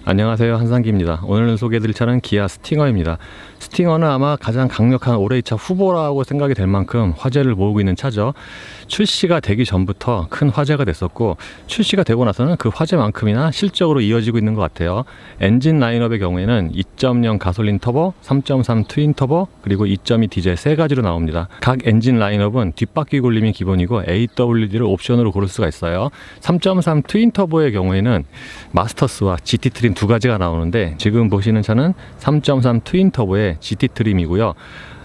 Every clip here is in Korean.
안녕하세요, 한상기입니다. 오늘 소개해드릴 차는 기아 스팅어입니다. 스팅어는 아마 가장 강력한 올해의 차 후보라고 생각이 될 만큼 화제를 모으고 있는 차죠. 출시가 되기 전부터 큰 화제가 됐었고, 출시가 되고 나서는 그 화제만큼이나 실적으로 이어지고 있는 것 같아요. 엔진 라인업의 경우에는 2.0 가솔린 터보, 3.3 트윈 터보, 그리고 2.2 디젤 세 가지로 나옵니다. 각 엔진 라인업은 뒷바퀴 굴림이 기본이고 AWD를 옵션으로 고를 수가 있어요. 3.3 트윈 터보의 경우에는 마스터스와 GT 트림 두 가지가 나오는데, 지금 보시는 차는 3.3 트윈 터보의 GT 트림이고요.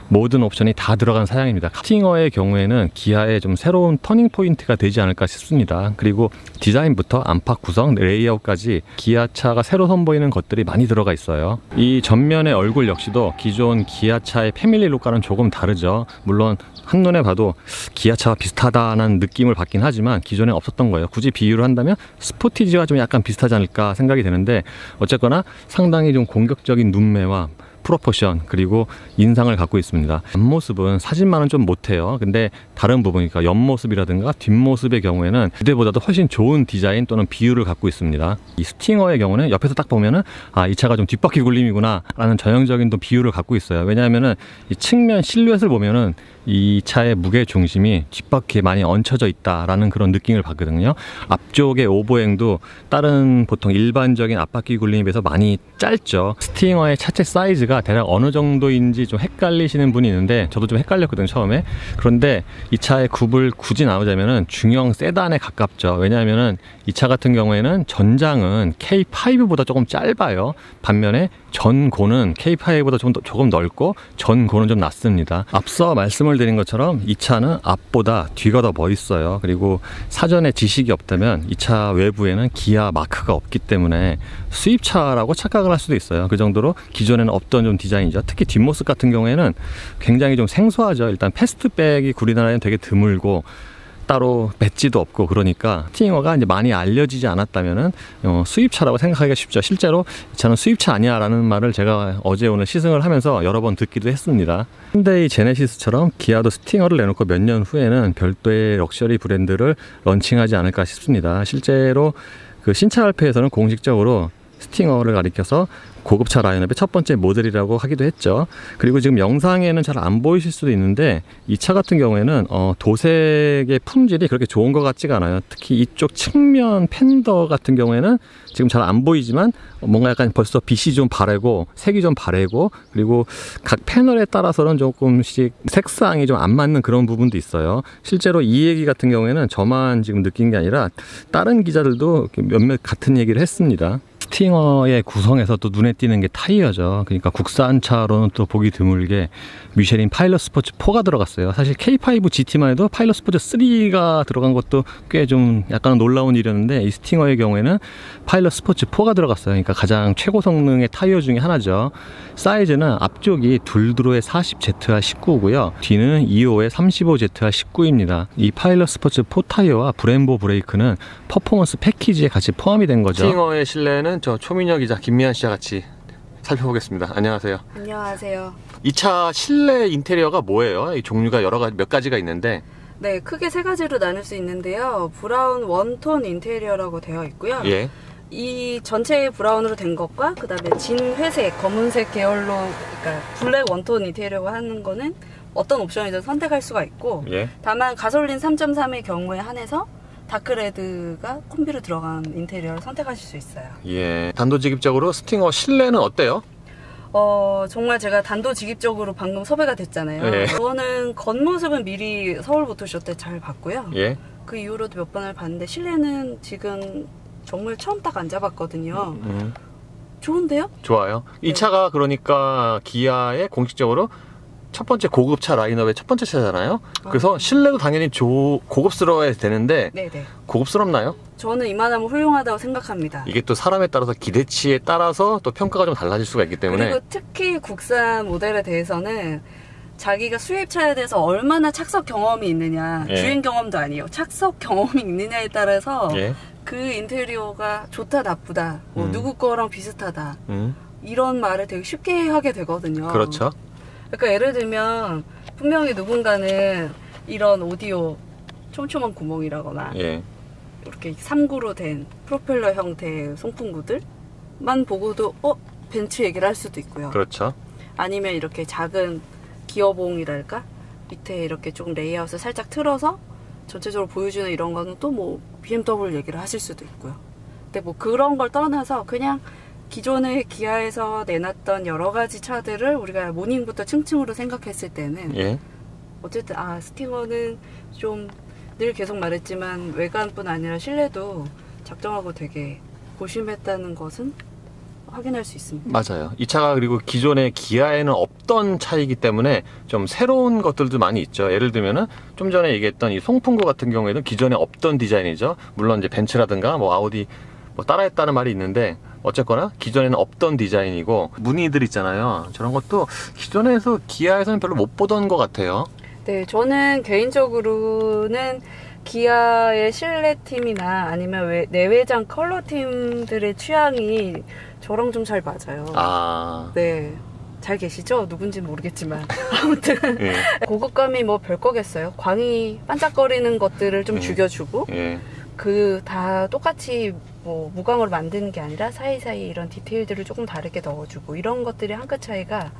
모든 옵션이 다 들어간 사양입니다. 스팅어의 경우에는 기아의 좀 새로운 터닝 포인트가 되지 않을까 싶습니다. 그리고 디자인부터 안팎 구성, 레이아웃까지 기아차가 새로 선보이는 것들이 많이 들어가 있어요. 이 전면의 얼굴 역시도 기존 기아차의 패밀리 룩과는 조금 다르죠. 물론 한눈에 봐도 기아차와 비슷하다는 느낌을 받긴 하지만 기존에 없었던 거예요. 굳이 비유를 한다면 스포티지와 좀 약간 비슷하지 않을까 생각이 되는데, 어쨌거나 상당히 좀 공격적인 눈매와 프로포션 그리고 인상을 갖고 있습니다. 앞모습은 사진만은 좀 못해요. 근데 다른 부분, 그러니까 옆모습이라든가 뒷모습의 경우에는 그때보다도 훨씬 좋은 디자인 또는 비율을 갖고 있습니다. 이 스팅어의 경우는 옆에서 딱 보면은 이 차가 좀 뒷바퀴 굴림이구나 라는 전형적인 또 비율을 갖고 있어요. 왜냐하면은 이 측면 실루엣을 보면은 이 차의 무게 중심이 뒷바퀴에 많이 얹혀져 있다라는 그런 느낌을 받거든요. 앞쪽의 오보행도 다른 보통 일반적인 앞바퀴 굴림에 비해서 많이 짧죠. 스팅어의 차체 사이즈가 대략 어느 정도인지 좀 헷갈리시는 분이 있는데, 저도 좀 헷갈렸거든요, 처음에. 그런데 이 차의 굽을 굳이 나오자면은 중형 세단에 가깝죠. 왜냐하면은 이 차 같은 경우에는 전장은 K5보다 조금 짧아요. 반면에 전고는 K5보다 조금 넓고 전고는 좀 낮습니다. 앞서 말씀을 드린 것처럼 이 차는 앞보다 뒤가 더 멋있어요. 그리고 사전에 지식이 없다면 이 차 외부에는 기아 마크가 없기 때문에 수입차라고 착각을 할 수도 있어요. 그 정도로 기존에는 없던 좀 디자인이죠. 특히 뒷모습 같은 경우에는 굉장히 좀 생소하죠. 일단 패스트백이 우리나라에는 되게 드물고 따로 배지도 없고, 그러니까 스팅어가 이제 많이 알려지지 않았다면은 수입차라고 생각하기가 쉽죠. 실제로 이 차는 수입차 아니야 라는 말을 제가 어제 오늘 시승을 하면서 여러 번 듣기도 했습니다. 현대의 제네시스처럼 기아도 스팅어를 내놓고 몇 년 후에는 별도의 럭셔리 브랜드를 런칭하지 않을까 싶습니다. 실제로 그 신차 발표에서는 공식적으로 스팅어를 가리켜서 고급차 라인업의 첫 번째 모델이라고 하기도 했죠. 그리고 지금 영상에는 잘 안 보이실 수도 있는데, 이 차 같은 경우에는 도색의 품질이 그렇게 좋은 것 같지가 않아요. 특히 이쪽 측면 팬더 같은 경우에는 지금 잘 안 보이지만 뭔가 약간 벌써 빛이 좀 바래고 색이 좀 바래고, 그리고 각 패널에 따라서는 조금씩 색상이 좀 안 맞는 그런 부분도 있어요. 실제로 이 얘기 같은 경우에는 저만 지금 느낀 게 아니라 다른 기자들도 몇몇 같은 얘기를 했습니다. 스팅어의 구성에서 또 눈에 띄는 게 타이어죠. 그러니까 국산차로는 또 보기 드물게 미쉐린 파일럿 스포츠 4가 들어갔어요. 사실 K5 GT만 해도 파일럿 스포츠 3가 들어간 것도 꽤 좀 약간 놀라운 일이었는데, 이 스팅어의 경우에는 파일럿 스포츠 4가 들어갔어요. 그러니까 가장 최고 성능의 타이어 중에 하나죠. 사이즈는 앞쪽이 둘드로의 40ZR19고요. 뒤는 2호의 35ZR19입니다. 이 파일럿 스포츠 4 타이어와 브렘보 브레이크는 퍼포먼스 패키지에 같이 포함이 된 거죠. 스팅어의 실내는 저 초민혁 기자 김미한 씨와 같이 살펴보겠습니다. 안녕하세요. 안녕하세요. 이 차 실내 인테리어가 뭐예요? 이 종류가 몇 가지가 있는데. 네, 크게 세 가지로 나눌 수 있는데요. 브라운 원톤 인테리어라고 되어 있고요. 예. 이 전체 브라운으로 된 것과 그 다음에 진 회색, 검은색 계열로, 그러니까 블랙 원톤 인테리어라고 하는 거는 어떤 옵션이든 선택할 수가 있고, 예. 다만 가솔린 3.3의 경우에 한해서 다크레드가 콤비로 들어간 인테리어를 선택하실 수 있어요. 예. 단도직입적으로 스팅어 실내는 어때요? 정말 제가 단도직입적으로 방금 섭외가 됐잖아요. 예. 저는 겉모습은 미리 서울 모터쇼 때 잘 봤고요. 예. 그 이후로도 몇 번을 봤는데, 실내는 지금 정말 처음 딱 앉아봤거든요. 좋은데요? 좋아요. 이 네. 차가 그러니까 기아의 공식적으로 첫 번째 고급차 라인업의 첫 번째 차잖아요. 그래서 실내도 당연히 고급스러워야 되는데, 네네. 고급스럽나요? 저는 이만하면 훌륭하다고 생각합니다. 이게 또 사람에 따라서 기대치에 따라서 또 평가가 좀 달라질 수가 있기 때문에. 그리고 특히 국산 모델에 대해서는 자기가 수입차에 대해서 얼마나 착석 경험이 있느냐, 예. 주행 경험도 아니에요. 착석 경험이 있느냐에 따라서 예. 그 인테리어가 좋다 나쁘다, 뭐 누구 거랑 비슷하다, 이런 말을 되게 쉽게 하게 되거든요. 그렇죠. 그러니까 예를 들면 분명히 누군가는 이런 오디오 촘촘한 구멍이라거나 예. 이렇게 3구로 된 프로펠러 형태의 송풍구들, 벤츠만 보고도 벤츠 얘기를 할 수도 있고요. 그렇죠. 아니면 이렇게 작은 기어봉이랄까? 밑에 이렇게 조금 레이아웃을 살짝 틀어서 전체적으로 보여주는 이런 거는 또 뭐 BMW 얘기를 하실 수도 있고요. 근데 뭐 그런 걸 떠나서 그냥 기존의 기아에서 내놨던 여러 가지 차들을 우리가 모닝부터 층층으로 생각했을 때는 예. 어쨌든 스팅어는 좀 늘 계속 말했지만 외관뿐 아니라 실내도 작정하고 되게 고심했다는 것은 확인할 수 있습니다. 맞아요. 이 차가 그리고 기존의 기아에는 없던 차이기 때문에 좀 새로운 것들도 많이 있죠. 예를 들면은 좀 전에 얘기했던 이 송풍구 같은 경우에는 기존에 없던 디자인이죠. 물론 이제 벤츠라든가 뭐 아우디 뭐 따라했다는 말이 있는데 어쨌거나 기존에는 없던 디자인이고 무늬들 있잖아요. 저런 것도 기존에서 기아에서는 별로 못 보던 것 같아요. 네, 저는 개인적으로는 기아의 실내팀이나 아니면 내외장 컬러팀들의 취향이 저랑 좀 잘 맞아요. 네. 잘 계시죠? 누군지 모르겠지만. 아무튼, 예. 고급감이 뭐 별 거겠어요. 광이 반짝거리는 것들을 좀 죽여주고, 예. 다 똑같이 뭐 무광으로 만드는 게 아니라 사이사이 이런 디테일들을 조금 다르게 넣어주고, 이런 것들이 한 끗 차이가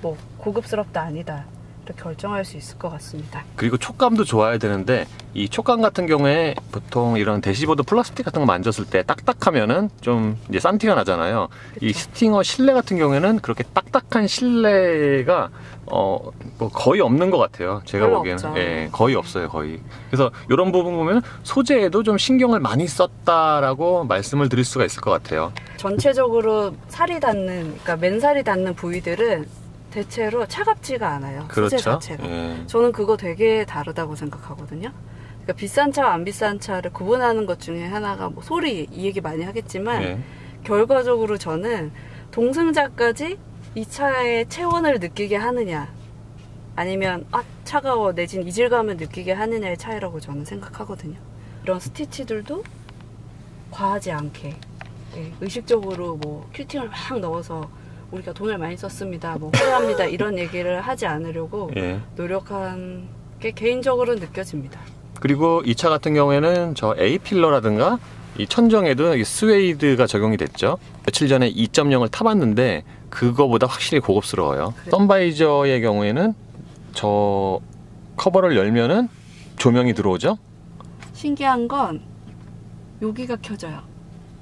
뭐 고급스럽다 아니다. 이렇게 결정할 수 있을 것 같습니다. 그리고 촉감도 좋아야 되는데 이 촉감 같은 경우에 보통 이런 대시보드 플라스틱 같은 거 만졌을 때 딱딱하면은 좀 이제 싼티가 나잖아요. 그쵸. 이 스팅어 실내 같은 경우에는 그렇게 딱딱한 실내가 뭐 거의 없는 것 같아요. 제가 별로 보기에는. 없죠. 예, 거의 없어요, 거의. 그래서 이런 부분 보면 소재에도 좀 신경을 많이 썼다라고 말씀을 드릴 수가 있을 것 같아요. 전체적으로 살이 닿는, 그러니까 맨살이 닿는 부위들은 대체로 차갑지가 않아요. 그렇죠. 소재 자체가. 예. 저는 그거 되게 다르다고 생각하거든요. 그러니까 비싼 차와 안 비싼 차를 구분하는 것 중에 하나가 뭐 소리 이 얘기 많이 하겠지만 예. 결과적으로 저는 동승자까지 이 차의 체온을 느끼게 하느냐 아니면 차가워 내진 이질감을 느끼게 하느냐의 차이라고 저는 생각하거든요. 이런 스티치들도 과하지 않게 의식적으로 뭐 큐팅을 막 넣어서 우리가 돈을 많이 썼습니다, 뭐 후회합니다 이런 얘기를 하지 않으려고 예. 노력한 게 개인적으로 느껴집니다. 그리고 이 차 같은 경우에는 저 A필러라든가 이 천정에도 스웨이드가 적용이 됐죠. 며칠 전에 2.0을 타봤는데 그거보다 확실히 고급스러워요. 그래. 선바이저의 경우에는 저 커버를 열면은 조명이 들어오죠. 신기한 건 여기가 켜져요.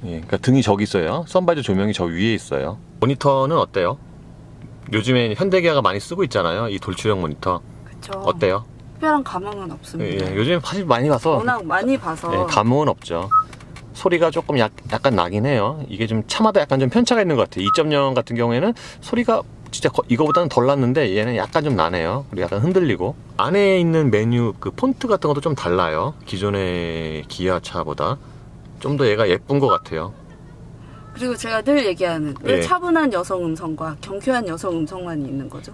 예, 그러니까 등이 저기 있어요. 선바이저 조명이 저 위에 있어요. 모니터는 어때요? 요즘에 현대기아가 많이 쓰고 있잖아요. 이 돌출형 모니터. 그쵸. 어때요? 특별한 감흥은 없습니다. 예, 요즘 사실 많이 봐서 워낙 많이 봐서 예, 감흥은 없죠. 소리가 조금 약간 나긴 해요. 이게 좀 차마다 약간 좀 편차가 있는 것 같아요. 2.0 같은 경우에는 소리가 진짜 이거보다는 덜 났는데 얘는 약간 좀 나네요. 그리고 약간 흔들리고 안에 있는 메뉴 그 폰트 같은 것도 좀 달라요. 기존의 기아 차보다 좀 더 얘가 예쁜 것 같아요. 그리고 제가 늘 얘기하는 왜 예. 차분한 여성 음성과 경쾌한 여성 음성만이 있는 거죠?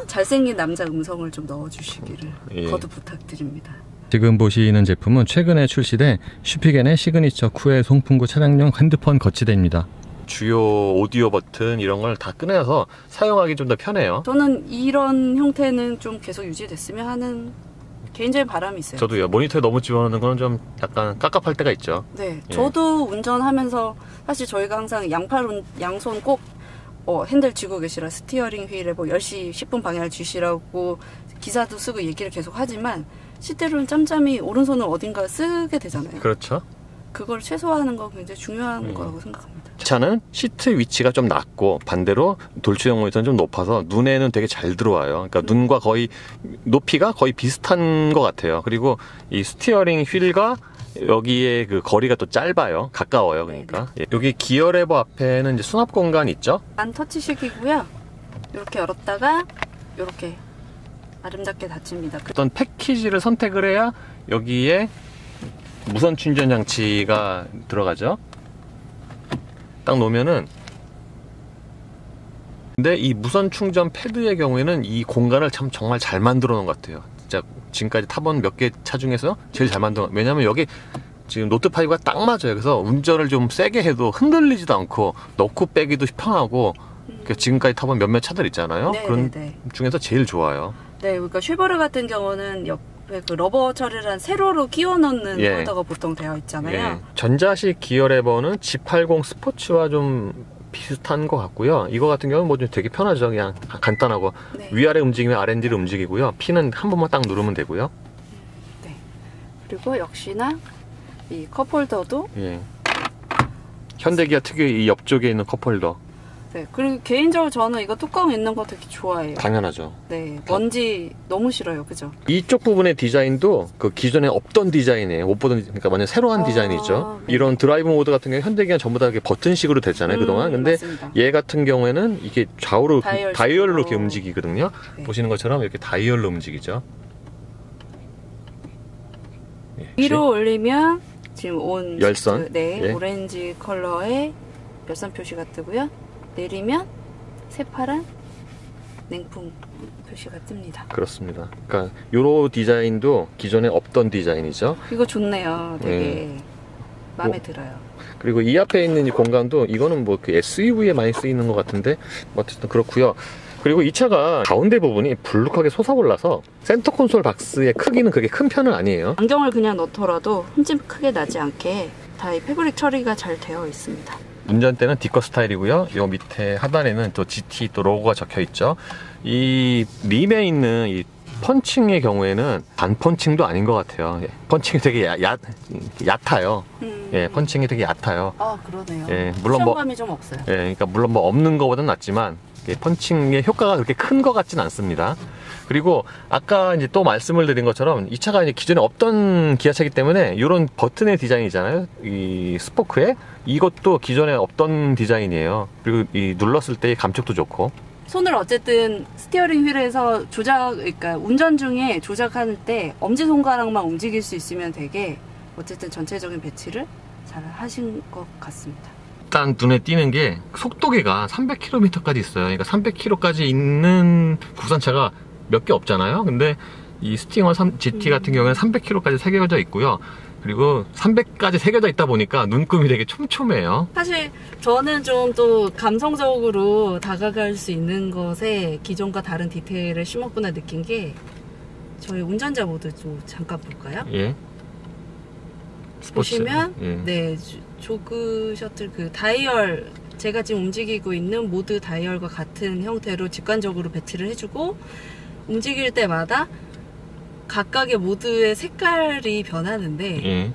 잘생긴 남자 음성을 좀 넣어주시기를 예. 거듭 부탁드립니다. 지금 보시는 제품은 최근에 출시된 슈피겐의 시그니처 쿠에 송풍구 차량용 핸드폰 거치대입니다. 주요 오디오 버튼 이런 걸 다 꺼내서 사용하기 좀 더 편해요. 저는 이런 형태는 좀 계속 유지됐으면 하는 개인적인 바람이 있어요. 저도요. 모니터에 너무 집어넣는 거는 좀 약간 깝깝할 때가 있죠. 네, 예. 저도 운전하면서 사실 저희가 항상 양손 꼭 핸들 쥐고 계시라 스티어링 휠에 뭐 10시 10분 방향을 쥐시라고 기사도 쓰고 얘기를 계속 하지만 실제로는 짬짬이 오른손을 어딘가 쓰게 되잖아요. 그렇죠. 그걸 최소화하는 건 굉장히 중요한 거라고 생각합니다. 차는 시트 위치가 좀 낮고 반대로 돌출형 모니터는 좀 높아서 눈에는 되게 잘 들어와요. 그러니까 눈과 거의 높이가 거의 비슷한 것 같아요. 그리고 이 스티어링 휠과 여기에 그 거리가 또 짧아요. 가까워요. 그러니까 여기 기어 레버 앞에는 이제 수납 공간 있죠. 안 터치식이고요. 이렇게 열었다가 이렇게 아름답게 닫힙니다. 어떤 패키지를 선택을 해야 여기에 무선 충전 장치가 들어가죠. 딱 놓으면은 근데 이 무선 충전 패드의 경우에는 이 공간을 참 정말 잘 만들어 놓은 것 같아요. 진짜 지금까지 타본 몇 개 차 중에서 제일 잘 만들어 놓은. 왜냐면 여기 지금 노트5가 딱 맞아요. 그래서 운전을 좀 세게 해도 흔들리지도 않고 넣고 빼기도 편하고 지금까지 타본 몇몇 차들 있잖아요. 네, 그런 네, 네. 중에서 제일 좋아요. 네, 그러니까 쉐보레 같은 경우는 왜 그 러버 처리란 세로로 끼워 넣는 예. 홀더가 보통 되어 있잖아요. 예. 전자식 기어 레버는 G80 스포츠와 좀 비슷한 것 같고요. 이거 같은 경우는 뭐 좀 되게 편하죠. 그냥 간단하고 네. 위아래 움직이면 R&D를 움직이고요. P는 한 번만 딱 누르면 되고요. 네. 그리고 역시나 이 컵홀더도 예. 현대기아 특유의 이 옆쪽에 있는 컵홀더. 네. 그리고 개인적으로 저는 이거 뚜껑 있는 거 되게 좋아해요. 당연하죠. 네. 먼지 너무 싫어요. 그죠? 이쪽 부분의 디자인도 그 기존에 없던 디자인이에요. 못 보던, 그러니까 완전 새로운 디자인이죠. 네. 이런 드라이브 모드 같은 경우 현대기아 전부 다 이렇게 버튼식으로 됐잖아요, 그동안. 근데 맞습니다. 얘 같은 경우에는 이게 좌우로 다이얼로 이렇게 식으로. 움직이거든요. 네. 보시는 것처럼 이렇게 다이얼로 움직이죠. 예, 위로 올리면 지금 온 열선. 시트, 네, 예. 오렌지 컬러의 열선 표시가 뜨고요. 내리면 새파란 냉풍 표시가 뜹니다. 그렇습니다. 그러니까 요런 디자인도 기존에 없던 디자인이죠. 이거 좋네요. 되게 마음에 들어요. 그리고 이 앞에 있는 이 공간도 이거는 뭐 그 SUV에 많이 쓰이는 것 같은데 뭐 어쨌든 그렇고요. 그리고 이 차가 가운데 부분이 불룩하게 솟아올라서 센터 콘솔 박스의 크기는 그렇게 큰 편은 아니에요. 안경을 그냥 넣더라도 흠집 크게 나지 않게 다 이 패브릭 처리가 잘 되어 있습니다. 운전대는 D컷 스타일이고요. 요 밑에 하단에는 또 GT 또 로고가 적혀 있죠. 이 림에 있는 이 펀칭의 경우에는 반 펀칭도 아닌 것 같아요. 예, 펀칭이 되게 얕아요. 예, 펀칭이 되게 얕아요. 아, 그러네요. 예, 물론 뭐 쿠션감이 좀 없어요. 예, 그러니까 물론 뭐 없는 것보다는 낫지만 펀칭의 효과가 그렇게 큰 것 같진 않습니다. 그리고 아까 이제 또 말씀을 드린 것처럼 이 차가 이제 기존에 없던 기아차이기 때문에 이런 버튼의 디자인이잖아요. 이 스포크에 이것도 기존에 없던 디자인이에요. 그리고 이 눌렀을 때의 감촉도 좋고. 손을 어쨌든 스티어링 휠에서 그러니까 운전 중에 조작할 때 엄지손가락만 움직일 수 있으면 되게 어쨌든 전체적인 배치를 잘 하신 것 같습니다. 일단 눈에 띄는 게 속도계가 300km까지 있어요. 그러니까 300km까지 있는 국산차가 몇 개 없잖아요. 근데 이 스팅어 GT 같은 경우에는 300km까지 새겨져 있고요. 그리고 300까지 새겨져 있다 보니까 눈금이 되게 촘촘해요. 사실 저는 좀 또 감성적으로 다가갈 수 있는 것에 기존과 다른 디테일을 심었구나 느낀 게 저희 운전자 모드 좀 잠깐 볼까요? 예. 스포츠. 보시면 예. 네 조그 셔틀 그 다이얼 제가 지금 움직이고 있는 모드 다이얼과 같은 형태로 직관적으로 배치를 해주고 움직일 때마다 각각의 모드의 색깔이 변하는데 예.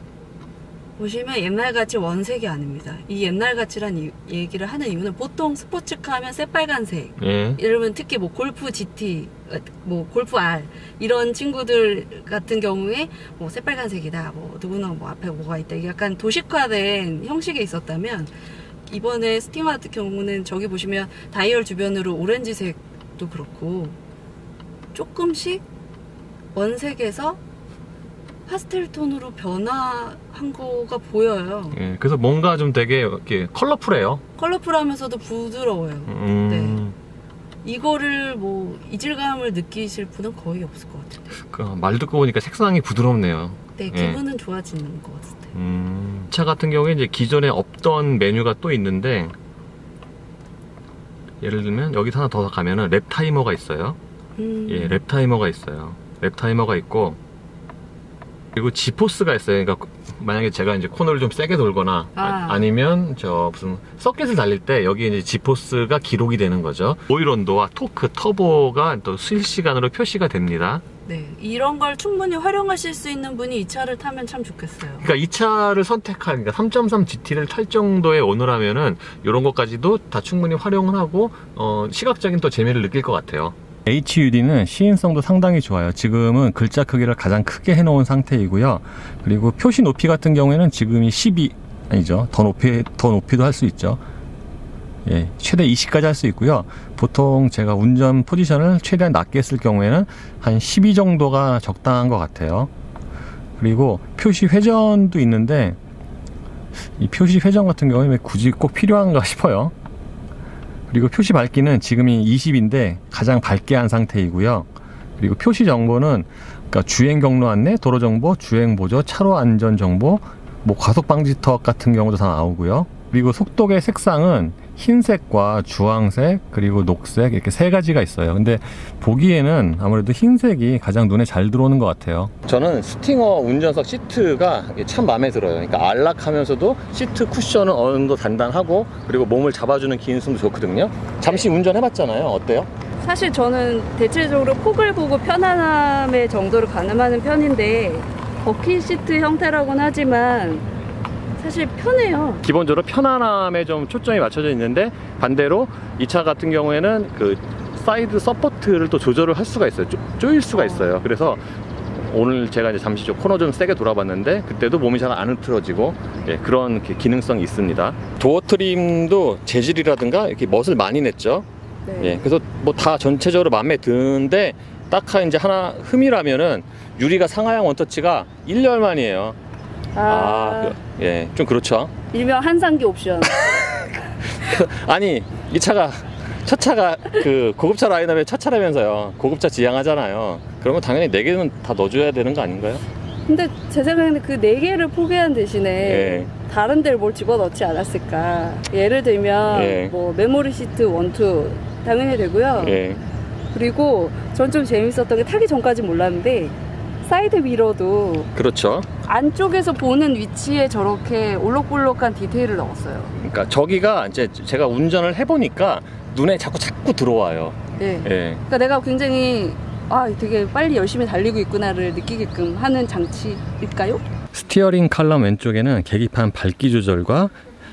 보시면 옛날같이 원색이 아닙니다. 이 옛날같이란 얘기를 하는 이유는 보통 스포츠카 하면 새빨간색 예. 여러분 특히 뭐 골프 GT, 뭐 골프 R 이런 친구들 같은 경우에 뭐 새빨간색이다, 뭐 누구나 뭐 앞에 뭐가 있다, 이게 약간 도식화된 형식에 있었다면 이번에 스팅어 같은 경우는 저기 보시면 다이얼 주변으로 오렌지색도 그렇고 조금씩 원색에서 파스텔 톤으로 변화한 거가 보여요. 예. 그래서 뭔가 좀 되게 이렇게 컬러풀해요. 컬러풀하면서도 부드러워요. 네. 이거를 뭐 이질감을 느끼실 분은 거의 없을 것 같아요. 그 말 듣고 보니까 색상이 부드럽네요. 네, 예. 기분은 좋아지는 것 같아요. 차 같은 경우에 이제 기존에 없던 메뉴가 또 있는데, 예를 들면 여기서 하나 더 가면은 랩 타이머가 있어요. 예, 랩 타이머가 있어요. 랩 타이머가 있고, 그리고 지포스가 있어요. 그러니까 만약에 제가 이제 코너를 좀 세게 돌거나 아니면 저 무슨 서킷을 달릴 때 여기 이제 지포스가 기록이 되는 거죠. 오일 온도와 토크, 터보가 또 실시간으로 표시가 됩니다. 네, 이런 걸 충분히 활용하실 수 있는 분이 이 차를 타면 참 좋겠어요. 그러니까 이 차를 선택한, 그러니까 3.3 GT를 탈 정도의 오너라면은 이런 것까지도 다 충분히 활용을 하고 시각적인 또 재미를 느낄 것 같아요. HUD는 시인성도 상당히 좋아요. 지금은 글자 크기를 가장 크게 해놓은 상태이고요. 그리고 표시 높이 같은 경우에는 지금이 12 아니죠. 더 높이도 할 수 있죠. 예, 최대 20까지 할 수 있고요. 보통 제가 운전 포지션을 최대한 낮게 했을 경우에는 한 12 정도가 적당한 것 같아요. 그리고 표시 회전도 있는데 이 표시 회전 같은 경우에 왜 굳이 꼭 필요한가 싶어요. 그리고 표시 밝기는 지금이 20인데 가장 밝게 한 상태이고요. 그리고 표시 정보는 그러니까 주행 경로 안내, 도로 정보, 주행 보조, 차로 안전 정보, 뭐 과속 방지턱 같은 경우도 다 나오고요. 그리고 속도계 색상은 흰색과 주황색 그리고 녹색 이렇게 세 가지가 있어요. 근데 보기에는 아무래도 흰색이 가장 눈에 잘 들어오는 것 같아요. 저는 스팅어 운전석 시트가 참 마음에 들어요. 그러니까 안락하면서도 시트 쿠션은 어느 정도 단단하고 그리고 몸을 잡아주는 기능성도 좋거든요. 잠시 운전해봤잖아요. 어때요? 사실 저는 대체적으로 폭을 보고 편안함의 정도를 가늠하는 편인데 버킷 시트 형태라고는 하지만 사실 편해요. 기본적으로 편안함에 좀 초점이 맞춰져 있는데 반대로 이 차 같은 경우에는 그 사이드 서포트를 또 조절을 할 수가 있어요. 조일 수가 있어요. 그래서 오늘 제가 이제 잠시 좀 코너 좀 세게 돌아봤는데 그때도 몸이 잘 안 흐트러지고 예, 그런 기능성이 있습니다. 도어 트림도 재질이라든가 이렇게 멋을 많이 냈죠. 네. 예, 그래서 뭐 다 전체적으로 마음에 드는데 딱 이제 하나 흠이라면은 유리가 상하향 원터치가 1년 만이에요. 예, 좀 그렇죠. 일명 한상기 옵션. 아니 이 차가 첫 차가 그 고급차 라인업의 첫 차라면서요. 고급차 지향하잖아요. 그러면 당연히 4개는 다 넣어줘야 되는 거 아닌가요? 근데 제 생각에는 그 4개를 포기한 대신에 예. 다른 데를 뭘 집어넣지 않았을까. 예를 들면 예. 뭐 메모리 시트 1, 2 당연히 되고요. 예. 그리고 전 좀 재밌었던 게 타기 전까지 몰랐는데 사이드 미러도 그렇죠. 안쪽에서 보는 위치에 저렇게 올록볼록한 디테일을 넣었어요. 그러니까 저기가 이제 제가 운전을 해보니까 눈에 자꾸 들어와요. 네. 예. 그러니까 내가 굉장히 되게 빨리 열심히 달리고 있구나를 느끼게끔 하는 장치일까요? 스티어링 칼럼 왼쪽에는 계기판 밝기 조절과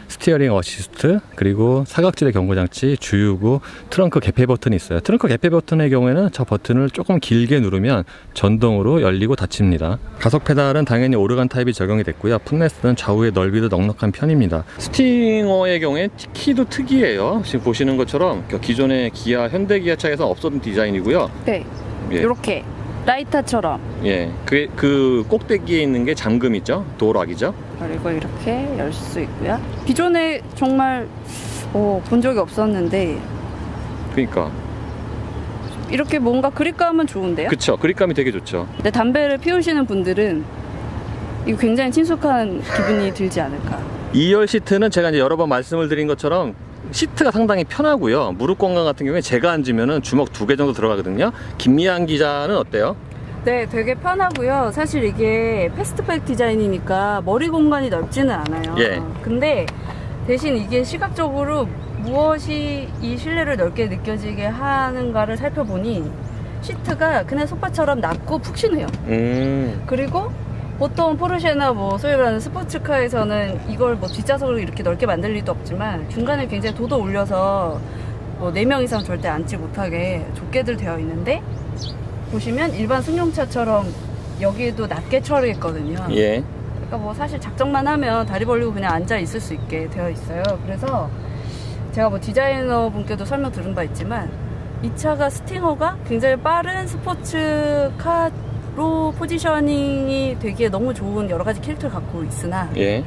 스티어링 어시스트 그리고 사각지대 경고장치, 주유구, 트렁크 개폐 버튼이 있어요. 트렁크 개폐 버튼의 경우에는 저 버튼을 조금 길게 누르면 전동으로 열리고 닫힙니다. 가속 페달은 당연히 오르간 타입이 적용이 됐고요. 풋레스트는 좌우의 넓이도 넉넉한 편입니다. 스팅어의 경우에 키도 특이해요. 지금 보시는 것처럼 기존의 기아, 현대기아 차에서 없었던 디자인이고요. 네. 예. 이렇게 라이터처럼. 예, 그 꼭대기에 있는 게 잠금이죠. 도어락이죠. 그리고 이렇게 열 수 있고요. 기존에 정말 본 적이 없었는데 그러니까 이렇게 뭔가 그립감은 좋은데요? 그쵸, 그립감이 되게 좋죠. 근데 담배를 피우시는 분들은 이거 굉장히 친숙한 기분이 들지 않을까. 2열 시트는 제가 이제 여러 번 말씀을 드린 것처럼 시트가 상당히 편하고요. 무릎 공간 같은 경우에 제가 앉으면은 주먹 2개 정도 들어가거든요. 김미안 기자는 어때요? 네, 되게 편하고요. 사실 이게 패스트백 디자인이니까 머리 공간이 넓지는 않아요. 예. 근데 대신 이게 시각적으로 무엇이 이 실내를 넓게 느껴지게 하는가를 살펴보니 시트가 그냥 소파처럼 낮고 푹신해요. 그리고 보통 포르쉐나 뭐 소위 말하는 스포츠카에서는 이걸 뭐 뒷좌석으로 이렇게 넓게 만들 리도 없지만 중간에 굉장히 도도 올려서 뭐 4명 이상 절대 앉지 못하게 좁게들 되어 있는데 보시면 일반 승용차처럼 여기에도 낮게 처리했거든요. 예. 그러니까 뭐 사실 작정만 하면 다리 벌리고 그냥 앉아 있을 수 있게 되어 있어요. 그래서 제가 뭐 디자이너 분께도 설명 들은 바 있지만 이 차가 스팅어가 굉장히 빠른 스포츠카로 포지셔닝이 되기에 너무 좋은 여러 가지 캐릭터를 갖고 있으나 예.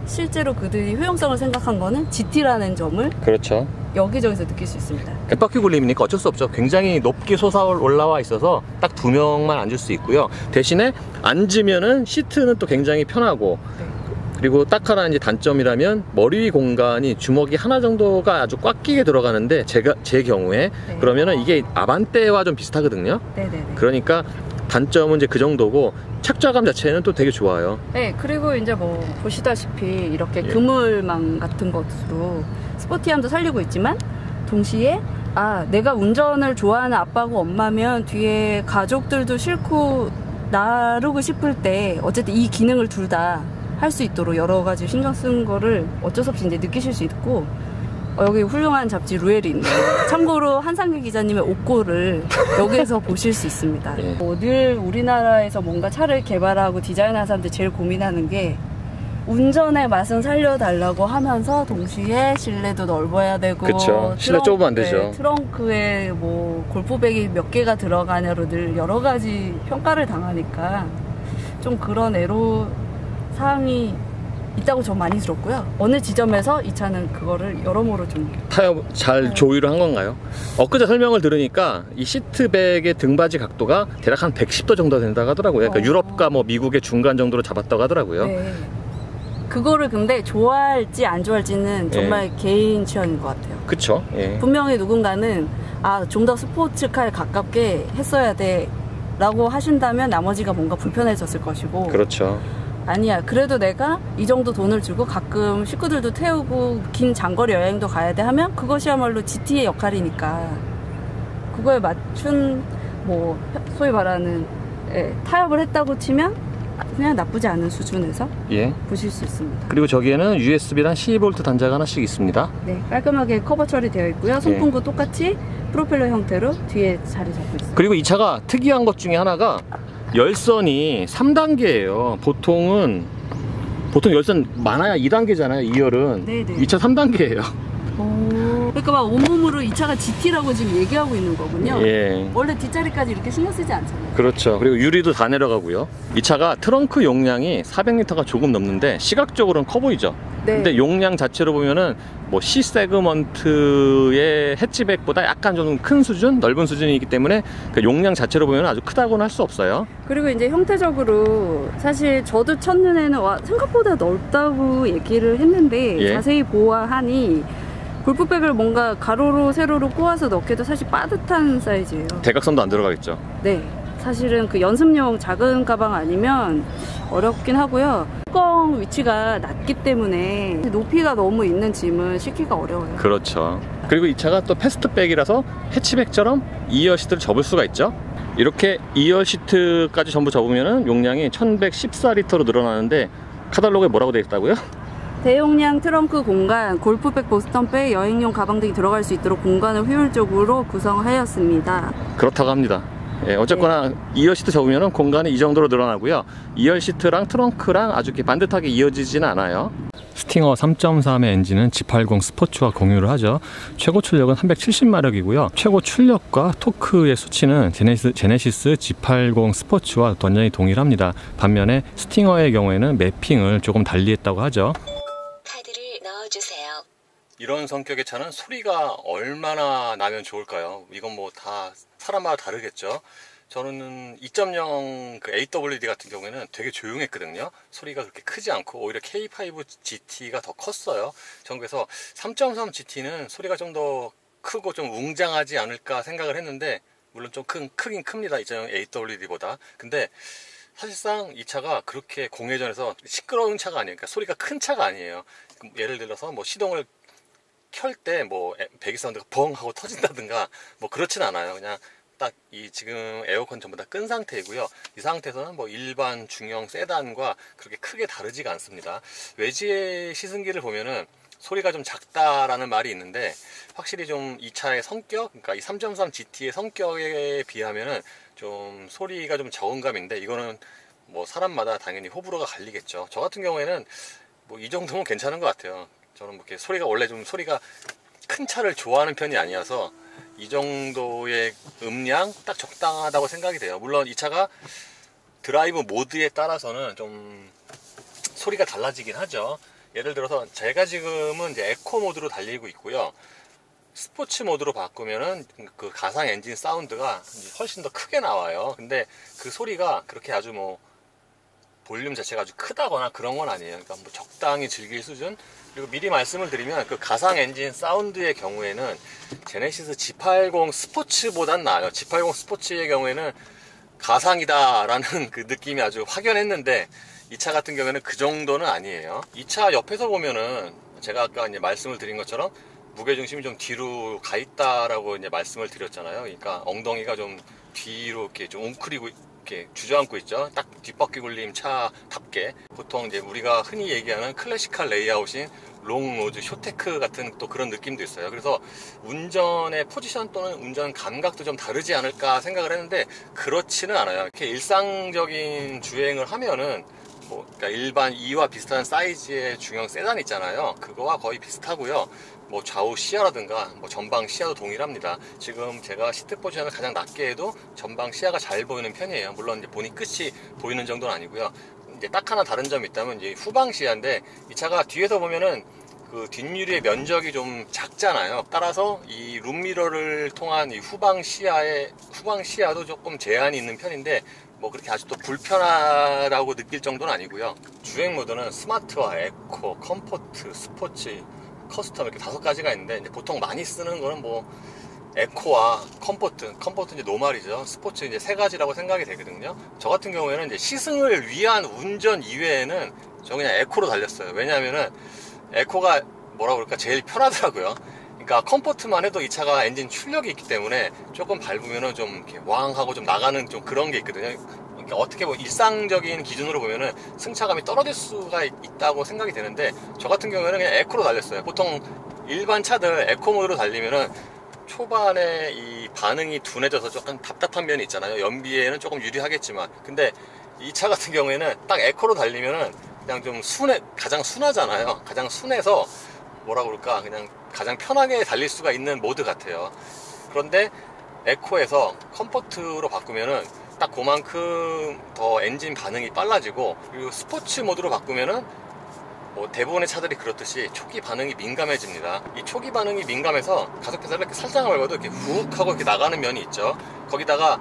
실제로 그들이 효용성을 생각한 거는 GT라는 점을 그렇죠. 여기저기서 느낄 수 있습니다. 갯바퀴 굴림이니까 어쩔 수 없죠. 굉장히 높게 솟아 올라와 있어서 딱 2명만 앉을 수 있고요. 대신에 앉으면은 시트는 또 굉장히 편하고 네. 그리고 딱 하나 이제 단점이라면 머리 위 공간이 주먹이 하나 정도가 아주 꽉 끼게 들어가는데 제 경우에 네. 그러면은 이게 아반떼와 좀 비슷하거든요. 네네네. 그러니까 단점은 이제 그 정도고 착좌감 자체는 또 되게 좋아요. 네, 그리고 이제 뭐 보시다시피 이렇게 예. 그물망 같은 것으로 스포티함도 살리고 있지만 동시에 내가 운전을 좋아하는 아빠고 엄마면 뒤에 가족들도 싣고 나르고 싶을 때 어쨌든 이 기능을 둘 다 할 수 있도록 여러 가지 신경 쓴 거를 어쩔 수 없이 이제 느끼실 수 있고 여기 훌륭한 잡지 루엘이 있네요. 참고로 한상규 기자님의 옥고를 여기에서 보실 수 있습니다. 예. 늘 우리나라에서 뭔가 차를 개발하고 디자인하는 사람들 제일 고민하는 게 운전의 맛은 살려달라고 하면서 동시에 실내도 넓어야 되고 그쵸. 실내 좁으면 안 되죠. 트렁크에 뭐 골프백이 몇 개가 들어가냐로 늘 여러 가지 평가를 당하니까 좀 그런 애로사항이 있다고 저 많이 들었고요. 어느 지점에서 이 차는 그거를 여러모로 좀 타협 잘 조율을 한 건가요? 엊그제 설명을 들으니까 이 시트백의 등받이 각도가 대략 한 110도 정도 된다고 하더라고요. 그러니까 유럽과 뭐 미국의 중간 정도로 잡았다고 하더라고요. 네. 그거를 근데 좋아할지 안 좋아할지는 정말 개인 취향인 것 같아요. 그쵸. 예. 분명히 누군가는 좀 더 스포츠카에 가깝게 했어야 돼 라고 하신다면 나머지가 뭔가 불편해졌을 것이고, 그렇죠. 아니야, 그래도 내가 이 정도 돈을 주고 가끔 식구들도 태우고 긴 장거리 여행도 가야 돼 하면 그것이야말로 GT의 역할이니까 그거에 맞춘 뭐 소위 말하는 타협을 했다고 치면 그냥 나쁘지 않은 수준에서 예. 보실 수 있습니다. 그리고 저기에는 USB랑 12V 단자가 하나씩 있습니다. 네, 깔끔하게 커버 처리되어 있고요. 송풍구 똑같이 프로펠러 형태로 뒤에 자리 잡고 있습니다. 그리고 이 차가 특이한 것 중에 하나가 열선이 3단계예요. 보통 열선 많아야 2단계잖아요. 2열은. 네네. 이 차 3단계예요. 그러니까 막 온몸으로 이 차가 GT라고 지금 얘기하고 있는 거군요. 예. 원래 뒷자리까지 이렇게 신경 쓰지 않잖아요. 그렇죠. 그리고 유리도 다 내려가고요. 이 차가 트렁크 용량이 400리터가 조금 넘는데 시각적으로는 커 보이죠. 네. 근데 용량 자체로 보면은 뭐 C 세그먼트의 해치백보다 약간 좀 큰 수준, 넓은 수준이기 때문에 그 용량 자체로 보면 아주 크다고는 할 수 없어요. 그리고 이제 형태적으로 사실 저도 첫눈에는 생각보다 넓다고 얘기를 했는데 예. 자세히 보아하니 골프백을 뭔가 가로로 세로로 꼬아서 넣기도 사실 빠듯한 사이즈예요. 대각선도 안 들어가겠죠. 네, 사실은 그 연습용 작은 가방 아니면 어렵긴 하고요. 뚜껑 위치가 낮기 때문에 높이가 너무 있는 짐은 싣기가 어려워요. 그렇죠. 그리고 이 차가 또 패스트백이라서 해치백처럼 2열 시트를 접을 수가 있죠. 이렇게 2열 시트까지 전부 접으면 용량이 1114리터로 늘어나는데 카탈로그에 뭐라고 되어 있다고요? 대용량 트렁크 공간, 골프백, 보스턴백, 여행용 가방 등이 들어갈 수 있도록 공간을 효율적으로 구성하였습니다. 그렇다고 합니다. 예, 어쨌거나 2열 시트 접으면 공간이 이 정도로 늘어나고요. 2열 시트랑 트렁크랑 아주 이렇게 반듯하게 이어지지는 않아요. 스팅어 3.3의 엔진은 G80 스포츠와 공유를 하죠. 최고 출력은 370마력이고요. 최고 출력과 토크의 수치는 제네시스 G80 스포츠와 완전히 동일합니다. 반면에 스팅어의 경우에는 매핑을 조금 달리했다고 하죠. 카드를 넣어주세요. 이런 성격의 차는 소리가 얼마나 나면 좋을까요? 이건 뭐 다 사람마다 다르겠죠. 저는 2.0 그 AWD 같은 경우에는 되게 조용했거든요. 소리가 그렇게 크지 않고 오히려 K5 GT가 더 컸어요. 전 그래서 3.3 GT는 소리가 좀 더 크고 좀 웅장하지 않을까 생각을 했는데, 물론 좀 크긴 큽니다. 2.0 AWD보다. 근데 사실상 이 차가 그렇게 공회전에서 시끄러운 차가 아니에요. 그러니까 소리가 큰 차가 아니에요. 예를 들어서 뭐 시동을 켤 때 뭐 배기 사운드가 벙 하고 터진다든가 뭐 그렇진 않아요. 그냥 딱 이 지금 에어컨 전부 다 끈 상태이고요. 이 상태에서는 뭐 일반 중형 세단과 그렇게 크게 다르지가 않습니다. 외지의 시승기를 보면은 소리가 좀 작다라는 말이 있는데, 확실히 좀 이 차의 성격, 그러니까 이 3.3 GT의 성격에 비하면은 좀 소리가 좀 적은 감인데, 이거는 뭐 사람마다 당연히 호불호가 갈리겠죠. 저 같은 경우에는 뭐 이 정도면 괜찮은 것 같아요. 저는 뭐 이렇게 소리가 원래 좀 소리가 큰 차를 좋아하는 편이 아니어서 이 정도의 음량 딱 적당하다고 생각이 돼요. 물론 이 차가 드라이브 모드에 따라서는 좀 소리가 달라지긴 하죠. 예를 들어서 제가 지금은 이제 에코 모드로 달리고 있고요. 스포츠 모드로 바꾸면은 그 가상 엔진 사운드가 훨씬 더 크게 나와요. 근데 그 소리가 그렇게 아주 뭐 볼륨 자체가 아주 크다거나 그런 건 아니에요. 그러니까 뭐 적당히 즐길 수준. 그리고 미리 말씀을 드리면 그 가상 엔진 사운드의 경우에는 제네시스 G80 스포츠보단 나아요. G80 스포츠의 경우에는 가상이다라는 그 느낌이 아주 확연했는데, 이 차 같은 경우에는 그 정도는 아니에요. 이 차 옆에서 보면은 제가 아까 이제 말씀을 드린 것처럼 무게중심이 좀 뒤로 가 있다라고 이제 말씀을 드렸잖아요. 그러니까 엉덩이가 좀 뒤로 이렇게 좀 웅크리고 이렇게 주저앉고 있죠. 딱 뒷바퀴 굴림 차답게. 보통 이제 우리가 흔히 얘기하는 클래시컬 레이아웃인 롱로드, 쇼테크 같은 또 그런 느낌도 있어요. 그래서 운전의 포지션 또는 운전 감각도 좀 다르지 않을까 생각을 했는데, 그렇지는 않아요. 이렇게 일상적인 주행을 하면은 뭐 그러니까 일반 2와 비슷한 사이즈의 중형 세단 있잖아요. 그거와 거의 비슷하고요. 뭐 좌우 시야라든가 뭐 전방 시야도 동일합니다. 지금 제가 시트 포지션을 가장 낮게 해도 전방 시야가 잘 보이는 편이에요. 물론 이제 보니 끝이 보이는 정도는 아니고요. 이제 딱 하나 다른 점이 있다면 이제 후방 시야인데, 이 차가 뒤에서 보면은 그 뒷유리의 면적이 좀 작잖아요. 따라서 이 룸미러를 통한 이 후방 시야도 조금 제한이 있는 편인데 뭐 그렇게 아주 또 불편하다고 느낄 정도는 아니고요. 주행 모드는 스마트와 에코, 컴포트, 스포츠, 커스텀 이렇게 5가지가 있는데 이제 보통 많이 쓰는 거는 뭐 에코와 컴포트 이제 노말이죠. 스포츠 이제 3가지라고 생각이 되거든요. 저 같은 경우에는 이제 시승을 위한 운전 이외에는 저 그냥 에코로 달렸어요. 왜냐하면은 에코가 뭐라 그럴까 제일 편하더라고요. 그러니까 컴포트만 해도 이 차가 엔진 출력이 있기 때문에 조금 밟으면은 좀 이렇게 왕 하고 좀 나가는 좀 그런 게 있거든요. 그러니까 어떻게 뭐 일상적인 기준으로 보면은 승차감이 떨어질 수가 있다고 생각이 되는데 저 같은 경우에는 그냥 에코로 달렸어요. 보통 일반 차들 에코 모드로 달리면은 초반에 이 반응이 둔해져서 조금 답답한 면이 있잖아요. 연비에는 조금 유리하겠지만 근데 이 차 같은 경우에는 딱 에코로 달리면은 그냥 좀 가장 순하잖아요. 가장 순해서 뭐라 그럴까 그냥 가장 편하게 달릴 수가 있는 모드 같아요. 그런데 에코에서 컴포트로 바꾸면은 딱 그만큼 더 엔진 반응이 빨라지고 그리고 스포츠 모드로 바꾸면은 뭐 대부분의 차들이 그렇듯이 초기 반응이 민감해집니다. 이 초기 반응이 민감해서 가속 페달을 이렇게 살짝 밟아도 이렇게 훅 하고 이렇게 나가는 면이 있죠. 거기다가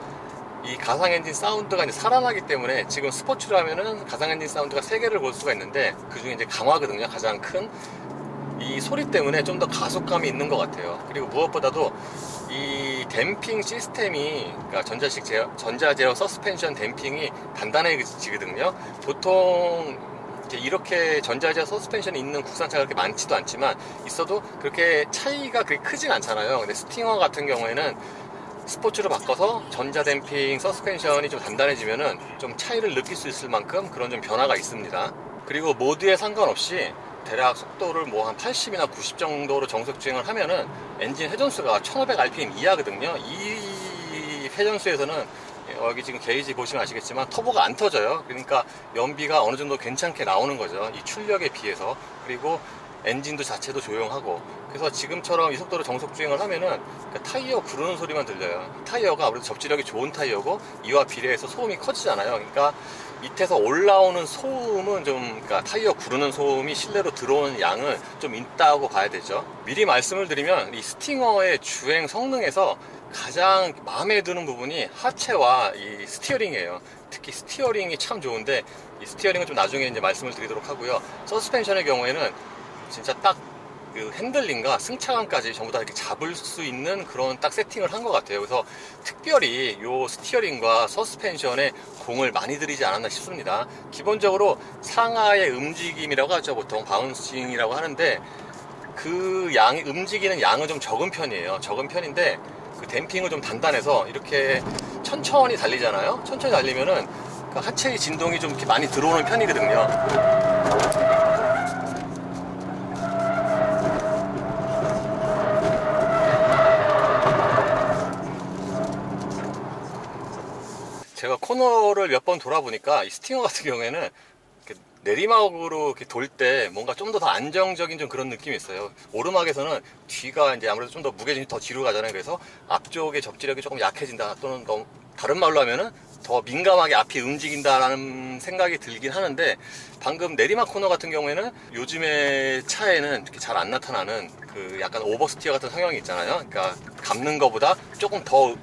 이 가상 엔진 사운드가 이제 살아나기 때문에 지금 스포츠로 하면은 가상 엔진 사운드가 3개를 볼 수가 있는데 그 중에 이제 강화거든요. 가장 큰 이 소리 때문에 좀 더 가속감이 있는 것 같아요. 그리고 무엇보다도 이 댐핑 시스템이 그러니까 전자 제어 서스펜션 댐핑이 단단해지거든요. 보통 이렇게 전자 제어 서스펜션이 있는 국산차가 그렇게 많지도 않지만 있어도 그렇게 차이가 그렇게 크진 않잖아요. 근데 스팅어 같은 경우에는 스포츠로 바꿔서 전자 댐핑 서스펜션이 좀 단단해지면은 좀 차이를 느낄 수 있을 만큼 그런 좀 변화가 있습니다. 그리고 모드에 상관없이 대략 속도를 뭐 한 80이나 90 정도로 정속 주행을 하면은 엔진 회전수가 1500rpm 이하거든요. 이 회전수에서는 여기 지금 게이지 보시면 아시겠지만 터보가 안 터져요. 그러니까 연비가 어느 정도 괜찮게 나오는 거죠. 이 출력에 비해서. 그리고 엔진도 자체도 조용하고. 그래서 지금처럼 이 속도로 정속 주행을 하면은 타이어 구르는 소리만 들려요. 타이어가 아무래도 접지력이 좋은 타이어고 이와 비례해서 소음이 커지잖아요. 그러니까 밑에서 올라오는 소음은 좀 그러니까 타이어 구르는 소음이 실내로 들어오는 양은 좀 있다고 봐야 되죠. 미리 말씀을 드리면 이 스팅어의 주행 성능에서 가장 마음에 드는 부분이 하체와 이 스티어링이에요. 특히 스티어링이 참 좋은데 이 스티어링은 좀 나중에 이제 말씀을 드리도록 하고요. 서스펜션의 경우에는 진짜 딱 그 핸들링과 승차감까지 전부 다 이렇게 잡을 수 있는 그런 딱 세팅을 한 것 같아요. 그래서 특별히 요 스티어링과 서스펜션에 공을 많이 들이지 않았나 싶습니다. 기본적으로 상하의 움직임이라고 하죠. 보통 바운싱이라고 하는데 그 양이 움직이는 양은 좀 적은 편이에요. 적은 편인데 그 댐핑은 좀 단단해서 이렇게 천천히 달리잖아요. 천천히 달리면은 그 하체의 진동이 좀 이렇게 많이 들어오는 편이거든요. 제가 코너를 몇 번 돌아보니까 이 스팅어 같은 경우에는 이렇게 내리막으로 이렇게 돌 때 뭔가 좀 더 안정적인 좀 그런 느낌이 있어요. 오르막에서는 뒤가 이제 아무래도 좀 더 무게중심이 더 뒤로 가잖아요. 그래서 앞쪽의 접지력이 조금 약해진다 또는 다른 말로 하면은 더 민감하게 앞이 움직인다라는 생각이 들긴 하는데 방금 내리막 코너 같은 경우에는 요즘의 차에는 이렇게 잘 안 나타나는 그 약간 오버스티어 같은 성향이 있잖아요. 그러니까 감는 것보다 조금 더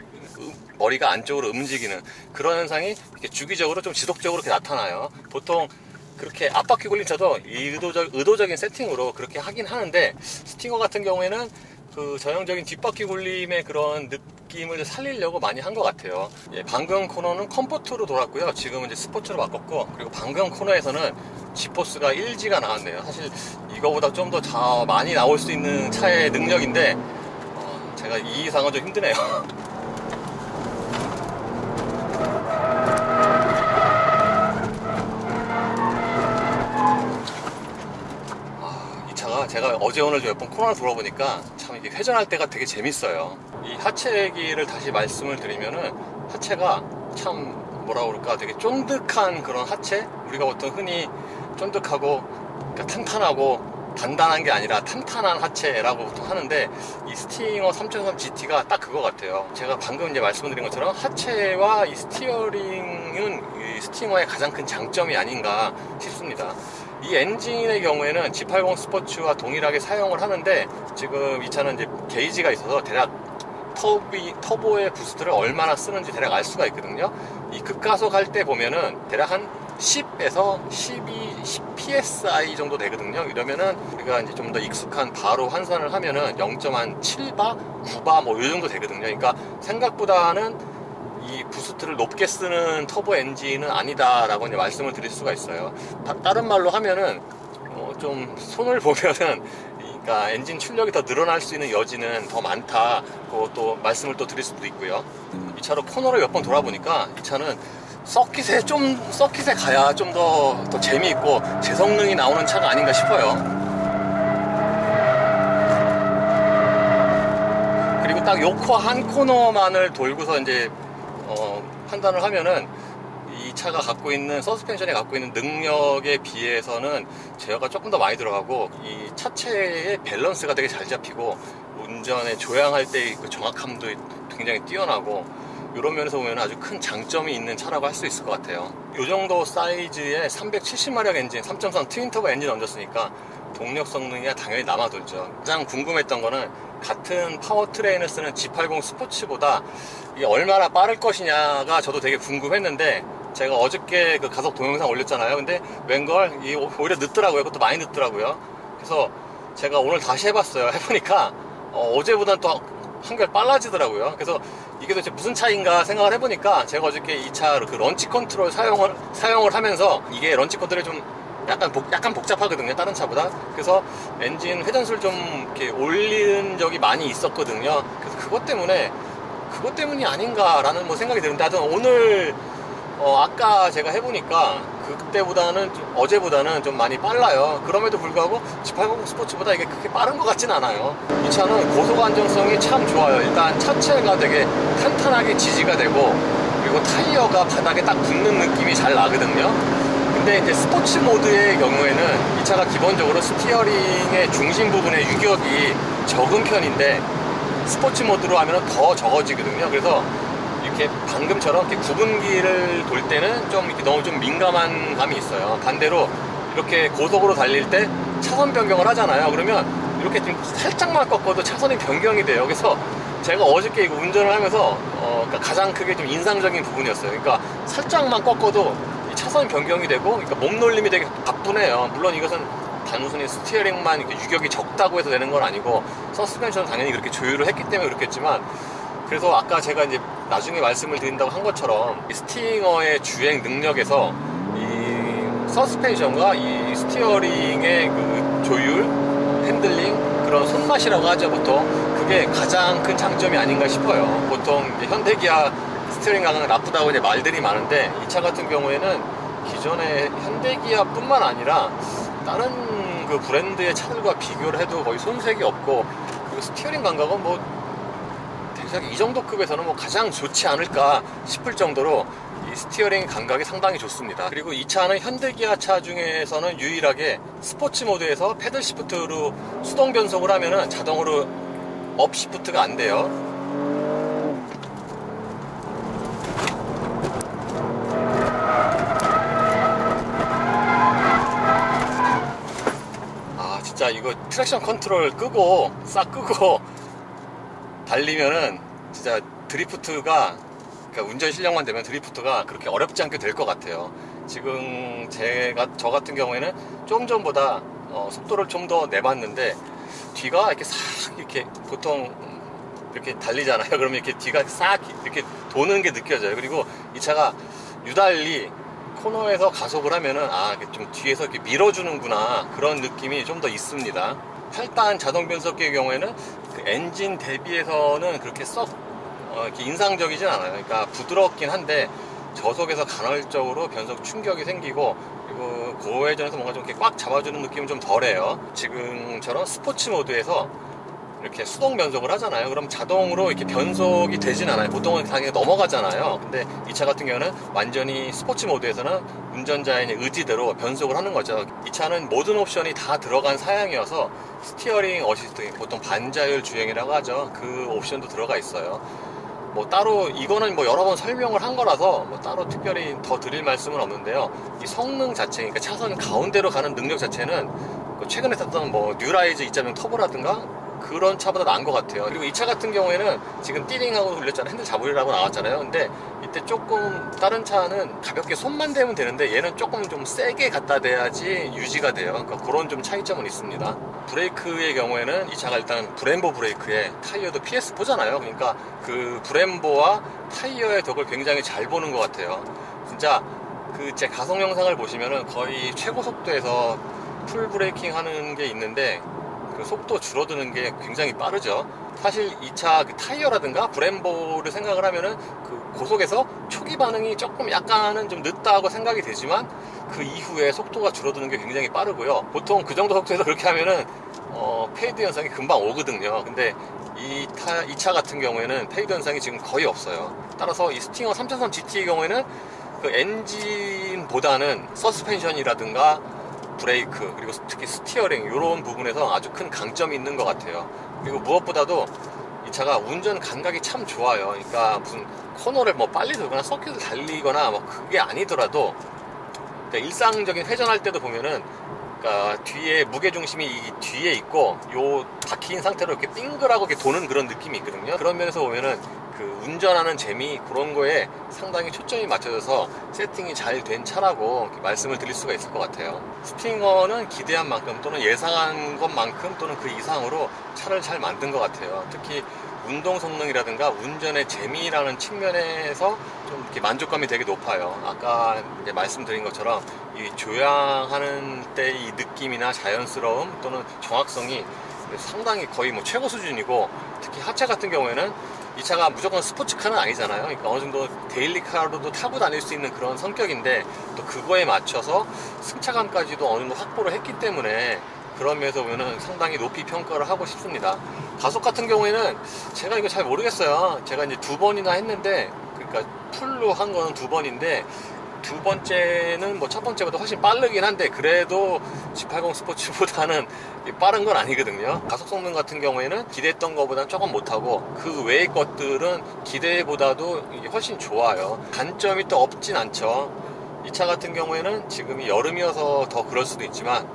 머리가 안쪽으로 움직이는 그런 현상이 이렇게 주기적으로 좀 지속적으로 이렇게 나타나요. 보통 그렇게 앞바퀴 굴린 차도 의도적인 세팅으로 그렇게 하긴 하는데 스팅어 같은 경우에는 그 전형적인 뒷바퀴 굴림의 그런 느낌을 살리려고 많이 한 것 같아요. 예, 방금 코너는 컴포트로 돌았고요. 지금은 이제 스포츠로 바꿨고 그리고 방금 코너에서는 G포스가 1G가 나왔네요. 사실 이거보다 좀 더 많이 나올 수 있는 차의 능력인데 제가 이 이상은 좀 힘드네요. 제가 어제 오늘 몇 번 코너를 돌아보니까 참 이게 회전할 때가 되게 재밌어요. 이 하체기를 다시 말씀을 드리면은 하체가 참 뭐라 그럴까 되게 쫀득한 그런 하체. 우리가 보통 흔히 쫀득하고 그러니까 탄탄하고 단단한 게 아니라 탄탄한 하체라고 보통 하는데 이 스팅어 3.3 GT가 딱 그거 같아요. 제가 방금 이제 말씀드린 것처럼 하체와 이 스티어링은 이 스팅어의 가장 큰 장점이 아닌가 싶습니다. 이 엔진의 경우에는 G80 스포츠와 동일하게 사용을 하는데 지금 이 차는 이제 게이지가 있어서 대략 터보의 부스트를 얼마나 쓰는지 대략 알 수가 있거든요. 이 급가속할 때 보면은 대략 한 10에서 10 psi 정도 되거든요. 이러면은 우리가 이제 좀 더 익숙한 바로 환산을 하면은 0.7바, 9바 뭐 이 정도 되거든요. 그러니까 생각보다는 이 부스트를 높게 쓰는 터보 엔진은 아니다라고 이제 말씀을 드릴 수가 있어요. 다른 말로 하면은 좀 손을 보면은 그러니까 엔진 출력이 더 늘어날 수 있는 여지는 더 많다. 또 말씀을 또 드릴 수도 있고요. 이 차로 코너를 몇 번 돌아보니까 이 차는 서킷에 가야 좀 더 재미있고 제 성능이 나오는 차가 아닌가 싶어요. 그리고 딱 요코 한 코너만을 돌고서 이제 판단을 하면은 이 차가 갖고 있는 서스펜션이 갖고 있는 능력에 비해서는 제어가 조금 더 많이 들어가고 이 차체의 밸런스가 되게 잘 잡히고 운전에 조향할 때 그 정확함도 굉장히 뛰어나고 이런 면에서 보면 아주 큰 장점이 있는 차라고 할 수 있을 것 같아요. 이 정도 사이즈의 370마력 엔진 3.3 트윈터보 엔진 얹었으니까 동력 성능이 당연히 남아돌죠. 가장 궁금했던 거는 같은 파워트레인을 쓰는 G80 스포츠보다 이게 얼마나 빠를 것이냐가 저도 되게 궁금했는데 제가 어저께 그 가속 동영상 올렸잖아요. 근데 웬걸 오히려 늦더라고요. 그것도 많이 늦더라고요. 그래서 제가 오늘 다시 해봤어요. 해보니까 어제보다는 또 한결 빨라지더라고요. 그래서 이게 도대체 무슨 차이인가 생각을 해보니까 제가 어저께 이 차 그 런치 컨트롤 사용을 하면서 이게 런치 컨트롤이 좀 약간 복잡하거든요, 다른 차보다. 그래서 엔진 회전수를 좀 이렇게 올리는 적이 많이 있었거든요. 그래서 그것 때문이 아닌가라는 뭐 생각이 드는데, 하여튼 오늘 아까 제가 해보니까 그때보다는 어제보다는 좀 많이 빨라요. 그럼에도 불구하고 G80 스포츠보다 이게 그렇게 빠른 것 같진 않아요. 이 차는 고속 안정성이 참 좋아요. 일단 차체가 되게 탄탄하게 지지가 되고, 그리고 타이어가 바닥에 딱 붙는 느낌이 잘 나거든요. 근데 이제 스포츠 모드의 경우에는 이 차가 기본적으로 스티어링의 중심 부분의 유격이 적은 편인데 스포츠 모드로 하면 더 적어지거든요. 그래서 이렇게 방금처럼 이렇게 구분기를 돌 때는 좀 이렇게 너무 좀 민감한 감이 있어요. 반대로 이렇게 고속으로 달릴 때 차선 변경을 하잖아요. 그러면 이렇게 좀 살짝만 꺾어도 차선이 변경이 돼요. 그래서 제가 어저께 이거 운전을 하면서 그러니까 가장 크게 좀 인상적인 부분이었어요. 그러니까 살짝만 꺾어도 차선 변경이 되고, 그러니까 몸놀림이 되게 가뿐해요. 물론 이것은 단순히 스티어링만 이렇게 유격이 적다고 해서 되는 건 아니고 서스펜션은 당연히 그렇게 조율을 했기 때문에 그렇겠지만, 그래서 아까 제가 이제 나중에 말씀을 드린다고 한 것처럼 이 스팅어의 주행 능력에서 이 서스펜션과 이 스티어링의 그 조율, 핸들링, 그런 손맛이라고 하죠, 보통. 그게 가장 큰 장점이 아닌가 싶어요. 보통 이제 현대기아 스티어링 감각이 나쁘다고 이제 말들이 많은데, 이 차 같은 경우에는 기존의 현대기아뿐만 아니라 다른 그 브랜드의 차들과 비교를 해도 거의 손색이 없고, 그리고 스티어링 감각은 뭐 대략 이 정도 급에서는 뭐 가장 좋지 않을까 싶을 정도로 이 스티어링 감각이 상당히 좋습니다. 그리고 이 차는 현대기아 차 중에서는 유일하게 스포츠 모드에서 패들 시프트로 수동 변속을 하면은 자동으로 업 시프트가 안 돼요. 진짜 이거 트랙션 컨트롤 싹 끄고 달리면은 진짜 드리프트가, 그러니까 운전 실력만 되면 드리프트가 그렇게 어렵지 않게 될 것 같아요. 지금 저 같은 경우에는 좀 전보다 속도를 좀 더 내봤는데 뒤가 이렇게 싹 이렇게 보통 이렇게 달리잖아요. 그러면 이렇게 뒤가 싹 이렇게 도는 게 느껴져요. 그리고 이 차가 유달리 코너에서 가속을 하면은 좀 뒤에서 이렇게 밀어주는구나, 그런 느낌이 좀 더 있습니다. 8단 자동 변속기의 경우에는 그 엔진 대비해서는 그렇게 썩 이렇게 인상적이진 않아요. 그러니까 부드럽긴 한데 저속에서 간헐적으로 변속 충격이 생기고, 그리고 고회전에서 뭔가 좀 이렇게 꽉 잡아주는 느낌은 좀 덜해요. 지금처럼 스포츠 모드에서 이렇게 수동 변속을 하잖아요. 그럼 자동으로 이렇게 변속이 되진 않아요. 보통은 당연히 넘어가잖아요. 근데 이 차 같은 경우는 완전히 스포츠 모드에서는 운전자의 의지대로 변속을 하는 거죠. 이 차는 모든 옵션이 다 들어간 사양이어서 스티어링 어시스트, 보통 반자율 주행이라고 하죠. 그 옵션도 들어가 있어요. 뭐 따로 이거는 뭐 여러 번 설명을 한 거라서 뭐 따로 특별히 더 드릴 말씀은 없는데요. 이 성능 자체, 그러니까 차선 가운데로 가는 능력 자체는 최근에 탔던 뭐 뉴라이즈 2.0 터보라든가 그런 차보다 나은 것 같아요. 그리고 이 차 같은 경우에는 지금 띠링하고 돌렸잖아요. 핸들 잡으려고 나왔잖아요. 근데 이때 조금 다른 차는 가볍게 손만 대면 되는데 얘는 조금 좀 세게 갖다 대야지 유지가 돼요. 그러니까 그런 좀 차이점은 있습니다. 브레이크의 경우에는 이 차가 일단 브렘보 브레이크에 타이어도 PS4잖아요. 그러니까 그 브렘보와 타이어의 덕을 굉장히 잘 보는 것 같아요. 진짜 그 제 가속 영상을 보시면은 거의 최고 속도에서 풀 브레이킹 하는 게 있는데 그 속도 줄어드는 게 굉장히 빠르죠. 사실 이 차 그 타이어라든가 브렘보를 생각을 하면은 그 고속에서 초기 반응이 조금 약간은 좀 늦다고 생각이 되지만 그 이후에 속도가 줄어드는 게 굉장히 빠르고요. 보통 그 정도 속도에서 그렇게 하면은 페이드 현상이 금방 오거든요. 근데 이 차 같은 경우에는 페이드 현상이 지금 거의 없어요. 따라서 이 스팅어 3.3 GT의 경우에는 그 엔진보다는 서스펜션이라든가 브레이크 그리고 특히 스티어링 이런 부분에서 아주 큰 강점이 있는 것 같아요. 그리고 무엇보다도 이 차가 운전 감각이 참 좋아요. 그러니까 무슨 코너를 뭐 빨리 돌거나 서킷을 달리거나 뭐 그게 아니더라도 그러니까 일상적인 회전할 때도 보면은 그러니까 뒤에 무게중심이 이 뒤에 있고 요 박힌 상태로 이렇게 빙글하고 이렇게 도는 그런 느낌이 있거든요. 그런 면에서 보면은 그 운전하는 재미 그런 거에 상당히 초점이 맞춰져서 세팅이 잘 된 차라고 말씀을 드릴 수가 있을 것 같아요. 스팅어는 기대한 만큼 또는 예상한 것만큼 또는 그 이상으로 차를 잘 만든 것 같아요. 특히 운동 성능이라든가 운전의 재미라는 측면에서 좀 이렇게 만족감이 되게 높아요. 아까 이제 말씀드린 것처럼 이 조향하는 때 이 느낌이나 자연스러움 또는 정확성이 상당히 거의 뭐 최고 수준이고, 특히 하차 같은 경우에는 이 차가 무조건 스포츠카는 아니잖아요. 그러니까 어느 정도 데일리카로도 타고 다닐 수 있는 그런 성격인데 또 그거에 맞춰서 승차감까지도 어느 정도 확보를 했기 때문에 그런 면에서 보면은 상당히 높이 평가를 하고 싶습니다. 가속 같은 경우에는 제가 이거 잘 모르겠어요. 제가 이제 2번이나 했는데, 그러니까 풀로 한 거는 2번인데 두 번째는 뭐 첫 번째보다 훨씬 빠르긴 한데 그래도 G80 스포츠보다는 빠른 건 아니거든요. 가속 성능 같은 경우에는 기대했던 것보다는 조금 못하고 그 외의 것들은 기대보다도 훨씬 좋아요. 단점이 또 없진 않죠. 이 차 같은 경우에는 지금이 여름이어서 더 그럴 수도 있지만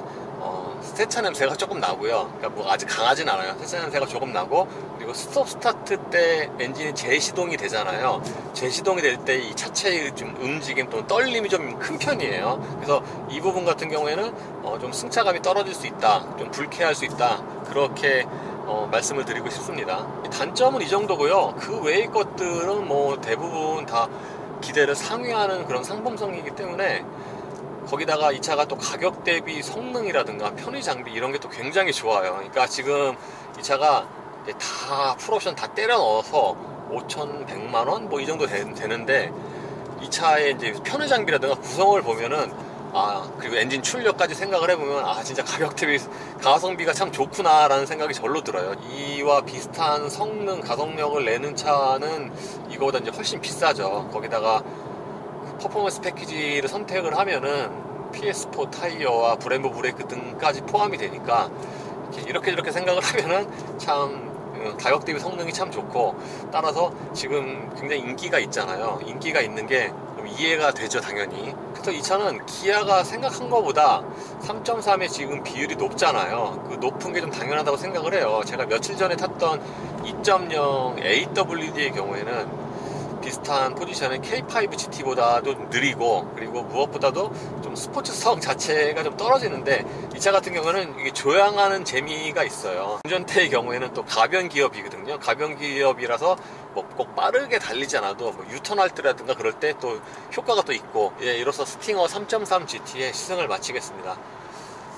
세차 냄새가 조금 나고요. 그러니까 뭐 아직 강하진 않아요. 세차 냄새가 조금 나고, 그리고 스톱 스타트 때 엔진이 재시동이 되잖아요. 재시동이 될 때 이 차체의 좀 움직임 또는 떨림이 좀 큰 편이에요. 그래서 이 부분 같은 경우에는 좀 승차감이 떨어질 수 있다, 좀 불쾌할 수 있다, 그렇게 말씀을 드리고 싶습니다. 단점은 이 정도고요. 그 외의 것들은 뭐 대부분 다 기대를 상회하는 그런 상품성이기 때문에, 거기다가 이 차가 또 가격 대비 성능이라든가 편의 장비 이런 게 또 굉장히 좋아요. 그러니까 지금 이 차가 다 풀옵션 다 때려 넣어서 5,100만원 뭐 이 정도 되는데, 이 차의 이제 편의 장비라든가 구성을 보면은 그리고 엔진 출력까지 생각을 해보면 진짜 가격 대비 가성비가 참 좋구나 라는 생각이 절로 들어요. 이와 비슷한 성능 가속력을 내는 차는 이거보다 이제 훨씬 비싸죠. 거기다가 퍼포먼스 패키지를 선택을 하면은 PS4 타이어와 브렘보 브레이크 등까지 포함이 되니까 이렇게 생각을 하면은 참 가격 대비 성능이 참 좋고, 따라서 지금 굉장히 인기가 있잖아요. 인기가 있는 게 좀 이해가 되죠, 당연히. 그래서 이 차는 기아가 생각한 것보다 3.3의 지금 비율이 높잖아요. 그 높은 게 좀 당연하다고 생각을 해요. 제가 며칠 전에 탔던 2.0 AWD의 경우에는 비슷한 포지션의 K5 GT보다도 느리고, 그리고 무엇보다도 좀 스포츠성 자체가 좀 떨어지는데, 이 차 같은 경우는 이게 조향하는 재미가 있어요. 운전대의 경우에는 또 가변 기업이거든요. 가변 기업이라서 뭐 꼭 빠르게 달리지 않아도 뭐 유턴할 때라든가 그럴 때 또 효과가 또 있고, 이로써 스팅어 3.3 GT의 시승을 마치겠습니다.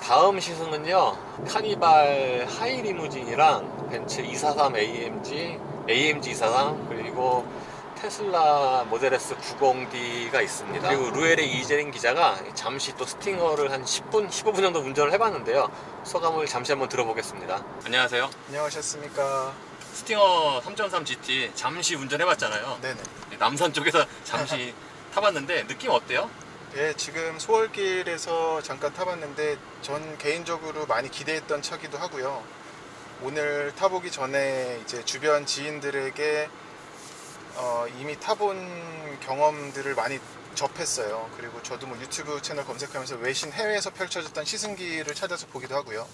다음 시승은요, 카니발 하이 리무진이랑 벤츠 243 AMG 243, 그리고 테슬라 모델 S 90D가 있습니다. 그리고 루엘의 이재린 기자가 잠시 또 스팅어를 한 10분, 15분 정도 운전을 해봤는데요. 소감을 잠시 한번 들어보겠습니다. 안녕하세요. 안녕하셨습니까. 스팅어 3.3 GT 잠시 운전해봤잖아요. 네네. 남산 쪽에서 잠시 타봤는데 느낌 어때요? 예, 지금 소월길에서 잠깐 타봤는데 전 개인적으로 많이 기대했던 차기도 하고요. 오늘 타보기 전에 이제 주변 지인들에게 이미 타본 경험들을 많이 접했어요. 그리고 저도 뭐 유튜브 채널 검색하면서 외신 해외에서 펼쳐졌던 시승기를 찾아서 보기도 하고요.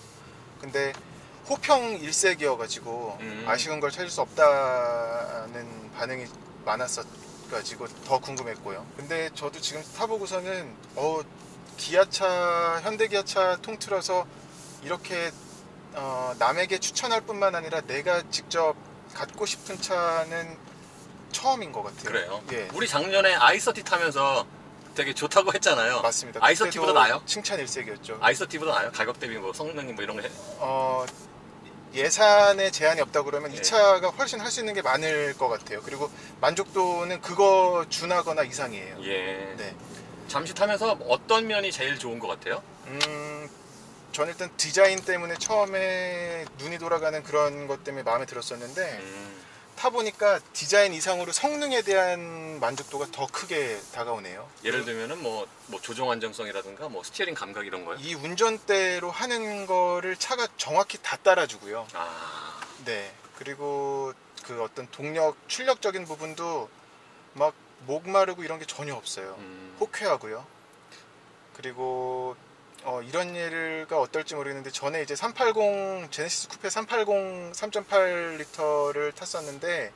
근데 호평 일색이어가지고 아쉬운 걸 찾을 수 없다는 반응이 많았어가지고 더 궁금했고요. 근데 저도 지금 타보고서는 기아차, 현대기아차 통틀어서 이렇게 남에게 추천할 뿐만 아니라 내가 직접 갖고 싶은 차는 처음인 것 같아요. 그래요? 예. 우리 작년에 아이서티 타면서 되게 좋다고 했잖아요. 맞습니다. 아이서티보다 나아요? 칭찬 일색이었죠. 아이서티보다 나아요? 가격 대비 뭐 성능 뭐 이런 거 예산에 제한이 없다 그러면 예. 이 차가 훨씬 할 수 있는 게 많을 것 같아요. 그리고 만족도는 그거 준하거나 이상이에요. 예. 네. 잠시 타면서 어떤 면이 제일 좋은 것 같아요? 저는 일단 디자인 때문에 처음에 눈이 돌아가는 그런 것 때문에 마음에 들었었는데 타보니까 디자인 이상으로 성능에 대한 만족도가 더 크게 다가오네요. 예를 들면은 뭐 조종 안정성이라든가 뭐 스티어링 감각 이런 거요? 이 운전대로 하는 거를 차가 정확히 다 따라주고요. 네. 그리고 그 어떤 동력, 출력적인 부분도 막 목마르고 이런 게 전혀 없어요. 호쾌하고요. 그리고 이런 예가 어떨지 모르겠는데 전에 이제 380 제네시스 쿠페 380 3.8L를 탔었는데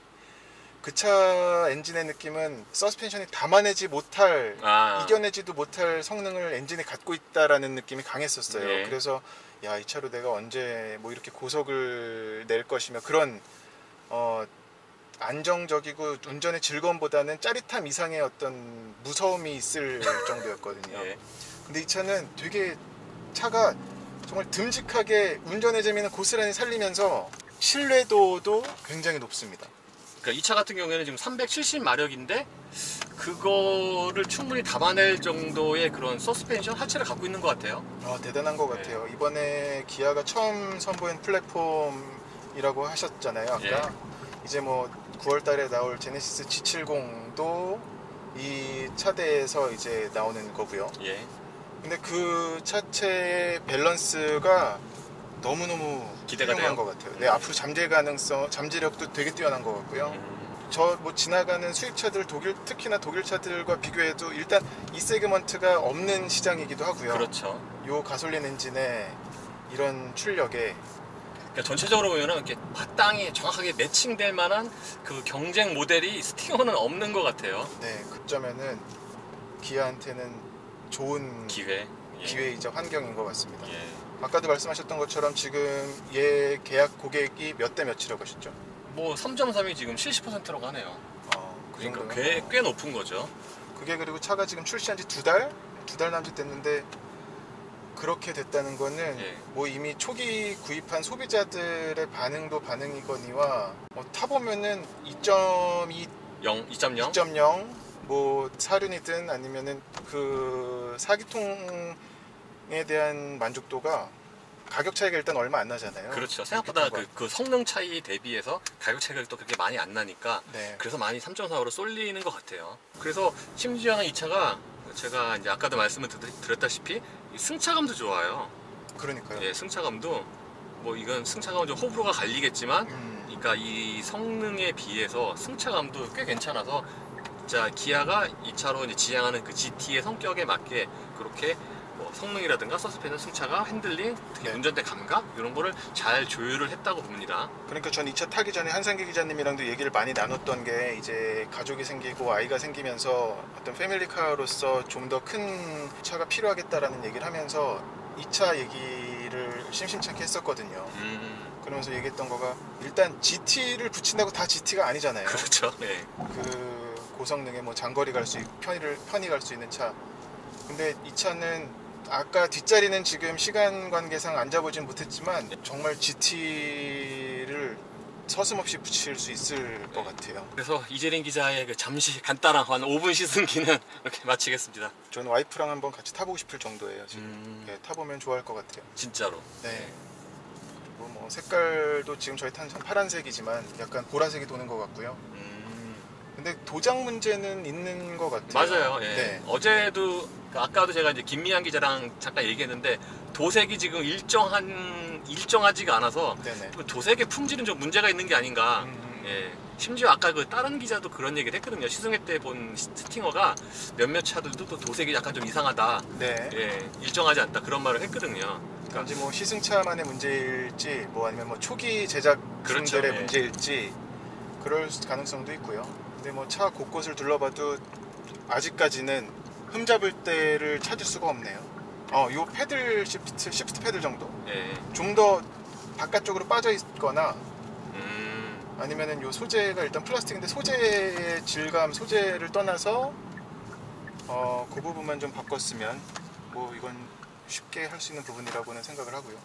그 차 엔진의 느낌은 서스펜션이 담아내지 못할 이겨내지도 못할 성능을 엔진이 갖고 있다라는 느낌이 강했었어요. 네. 그래서 야, 이 차로 내가 언제 뭐 이렇게 고속을 낼 것이며 그런 안정적이고 운전의 즐거움보다는 짜릿함 이상의 어떤 무서움이 있을 정도였거든요. 예. 근데 이 차는 되게 차가 정말 듬직하게 운전의 재미는 고스란히 살리면서 신뢰도도 굉장히 높습니다. 그러니까 이 차 같은 경우에는 지금 370마력인데 그거를 충분히 담아낼 정도의 그런 서스펜션 하체를 갖고 있는 것 같아요. 대단한 것 같아요. 이번에 기아가 처음 선보인 플랫폼이라고 하셨잖아요. 아까 예. 이제 뭐 9월달에 나올 제네시스 G70도 이 차대에서 이제 나오는 거고요. 예. 근데 그 차체의 밸런스가 너무너무 기대가 훌륭한 돼요? 것 같아요. 네, 앞으로 잠재 가능성, 잠재력도 되게 뛰어난 것 같고요. 저 뭐 지나가는 수입차들, 특히나 독일 차들과 비교해도 일단 이 세그먼트가 없는 시장이기도 하고요. 그렇죠. 요 가솔린 엔진의 이런 출력에 그러니까 전체적으로 보면은 이렇게 마땅히 정확하게 매칭될 만한 그 경쟁 모델이 스팅어는 없는 것 같아요. 네, 그점에는 기아한테는 좋은 기회. 예. 기회이자 환경인 것 같습니다. 예. 아까도 말씀하셨던 것처럼 지금 얘 계약 고객이 몇 대 몇이라고 하셨죠? 뭐 3.3이 지금 70%라고 하네요. 그 그러니까 정도면 꽤 높은 거죠. 그게 그리고 차가 지금 출시한 지 두 달 남짓 됐는데 그렇게 됐다는 거는 예. 뭐 이미 초기 구입한 소비자들의 반응도 반응이거니와 타보면은 2.2, 2.0? 2.0 뭐 사륜이든 아니면은 그 4기통에 대한 만족도가 가격 차이가 일단 얼마 안 나잖아요. 그렇죠. 생각보다 그 성능 차이 대비해서 가격 차이가 또 그렇게 많이 안 나니까 네. 그래서 많이 3.4로 쏠리는 것 같아요. 그래서 심지어는 이 차가 제가 이제 아까도 말씀을 드렸다시피 이 승차감도 좋아요. 그러니까요. 예, 승차감도 뭐 이건 승차감은 좀 호불호가 갈리겠지만 그러니까 이 성능에 비해서 승차감도 꽤 괜찮아서 진짜 기아가 이 차로 이제 지향하는 그 GT의 성격에 맞게 그렇게 뭐 성능이라든가 서스펜션, 승차가, 핸들링, 특히 네. 운전대 감각 이런 거를 잘 조율을 했다고 봅니다. 그러니까 전 이 차 타기 전에 한상기 기자님이랑도 얘기를 많이 나눴던 게 이제 가족이 생기고 아이가 생기면서 어떤 패밀리카로서 좀 더 큰 차가 필요하겠다라는 얘기를 하면서 이 차 얘기를 심심찮게 했었거든요. 그러면서 얘기했던 거가 일단 GT를 붙인다고 다 GT가 아니잖아요. 그렇죠. 네. 그 고성능에 뭐 장거리 갈 수 있고 편히 갈 수 있는 차. 근데 이 차는 아까 뒷자리는 지금 시간 관계상 앉아보진 못했지만 정말 GT를 서슴없이 붙일 수 있을 것 같아요. 그래서 이재린 기자의 그 잠시 간단한 한 5분 시승기는 이렇게 마치겠습니다. 저는 와이프랑 한번 같이 타보고 싶을 정도예요. 지금 예, 타보면 좋아할 것 같아요. 진짜로. 네. 그리고 뭐 색깔도 지금 저희 탄 파란색이지만 약간 보라색이 도는 것 같고요. 근데 도장 문제는 있는 것 같아요. 맞아요. 예. 네. 어제도 아까도 제가 이제 김미양 기자랑 잠깐 얘기했는데 도색이 지금 일정하지가 않아서 네네. 그 도색의 품질은 좀 문제가 있는 게 아닌가. 예. 심지어 아까 그 다른 기자도 그런 얘기를 했거든요. 시승회 때 본 스팅어가 몇몇 차들도 또 도색이 약간 좀 이상하다. 네. 예, 일정하지 않다 그런 말을 했거든요. 그런지 뭐 시승차만의 문제일지 뭐 아니면 뭐 초기 제작품들의 그렇죠, 예. 문제일지 그럴 가능성도 있고요. 근데 뭐 차 곳곳을 둘러봐도 아직까지는 흠잡을 때를 찾을 수가 없네요. 요 패들 시프트 패들 정도 예. 좀 더 바깥쪽으로 빠져 있거나 아니면은 요 소재가 일단 플라스틱인데 소재의 질감, 소재를 떠나서 그 부분만 좀 바꿨으면 뭐 이건 쉽게 할 수 있는 부분이라고는 생각을 하고요.